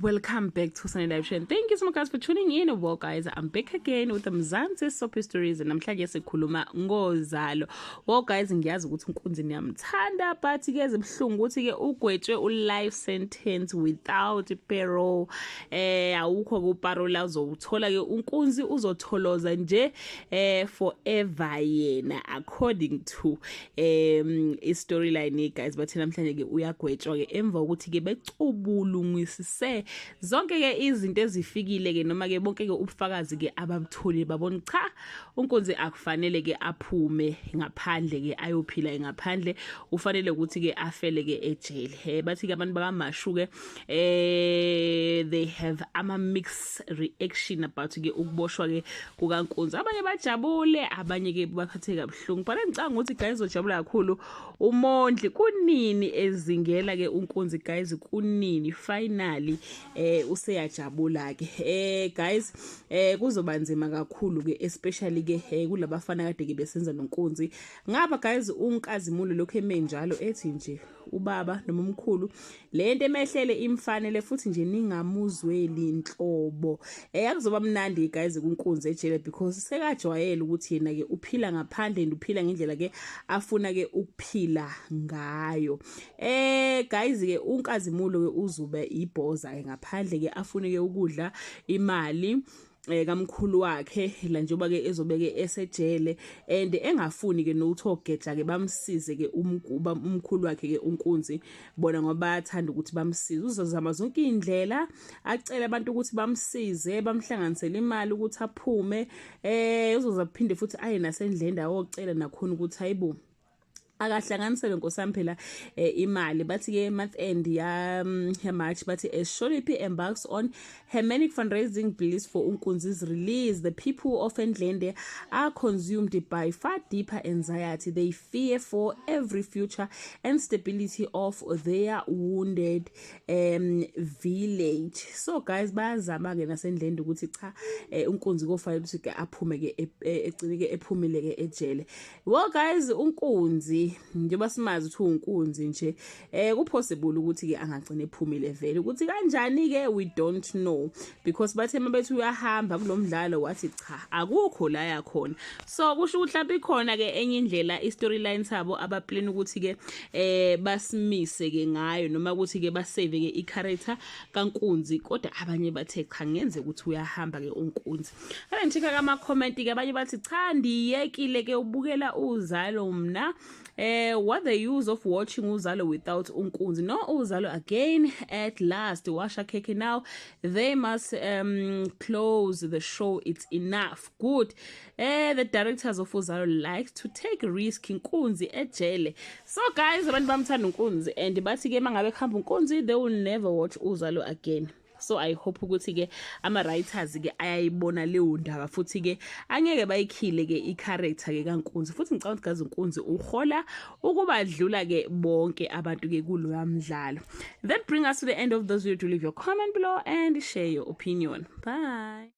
welcome back to Sunday Live Show. Thank you so much guys for tuning in. Well guys, I'm back again with the Mzansi Soap Stories and namhlanje sikhuluma ngozalo. Well guys, ngiyazi ukuthi uNkunzi niyamthanda but ke ezibhlungu ukuthi ke ugwetshwe u-life sentence without parole. Awukho ku parole uzothola ke uNkunzi uzotholoza nje forever yena according to storyline guys. But namhlanje ke uyagwetshwa ke emva ukuthi ke becubulungisise zonke ke izinto ezifikile ke noma ke bonke ke ubufakazi ke ababutholi babona cha uNkunzi akufanele ke aphume ngaphandle ke ayophila ngaphandle ufanele ukuthi ke afele ke ejele. Bathi ke abantu bakaMashu ke they have ama mixed reaction about ke ukuboshwa ke kukaNkunzi. Abanye bajabule, abanye ke baphatheka kabuhlungu. But ngicanga ukuthi guys ojabula kakhulu uMondli kunini ezingela ke uNkunzi guys kunini finally useyajabula ke guys kuzoba nzima kakhulu ke especially ke kulabafana kade ke besenza noNkunzi ngapha guys uNkazimulo lokho emenjalo ethi nje ubaba noma umkhulu lento emehlele imfanele futhi nje ningamuzweli inhlobo akuzoba mnandi guys kuNkunzi ejele because sekajwayele ukuthi yena ke uphila ngaphandle and uphila ngendlela ke afuna ke ukuphila ngayo. Guys ke uNkazimulo ke uzube ibhoza ke ngaphandle ke afune ke ukudla imali kamkhulu wakhe la njengoba ke ezobeke esejele and engafuni ke nothogeja ke bamsize ke umkhulu wakhe ke uNkunzi bona ngoba bayathanda ukuthi bamsize uzozama zonke indlela acela abantu ukuthi bamsize bamhlanganisele imali ukuthi aphume uzoza kuphinde futhi aye nasendlenda ayocela nakhona ukuthi hayibo akahlanganisele nkosami phela imali. Bathi ke month end ya March bathi as Sholipi embarks on her manic fundraising bliss for uNkunzi's release, the people of Endlende are consumed by far deeper anxiety. They fear for every future and stability of their wounded village. So guys bayazama ke nasendlende ukuthi cha uNkunzi kofanele ukuthi ke aphume ke egcine ke ephumile ke ejele. Well guys uNkunzi njengoba simazi ukuthi uNkunzi nje kupossible ukuthi ke angagcina ephumile vele ukuthi kanjani ke we don't know because bathe mabethu uyahamba kulomdlalo wathi cha akukho la yakhona. So kusho ukuthi mhlawumbe ikhona ke enye indlela istoryline sabo abaplan ukuthi ke basimise ke ngayo noma ukuthi ke basave ke icharacter kaNkunzi kodwa abanye bathe cha ngenze ukuthi uyahamba ke uNkunzi. Ake ngithika kama comment ke abanye bathi cha ndiyekile ke ubukela uzalo mna what the use of watching uzalo without uNkunzi. No uzalo again at last washa keke now they must close the show. It's enough. Good. The directors of uzalo like to take a risk uNkunzi ejele. So guys abantu bamthanda uNkunzi and bathi ke mangabe khamba uNkunzi they will never watch uzalo again. So I hope ukuthi ke ama writers ke ayayibona leyo ndaba futhi ke angeke bayikhile ke icharacter ke kaNkunzi futhi ngicabanga ukuthi gazi uNkunzi uhola ukuba dlula ke bonke abantu ke kulo yamdlalo. That bring us to the end of this video. To leave your comment below and share your opinion. Bye.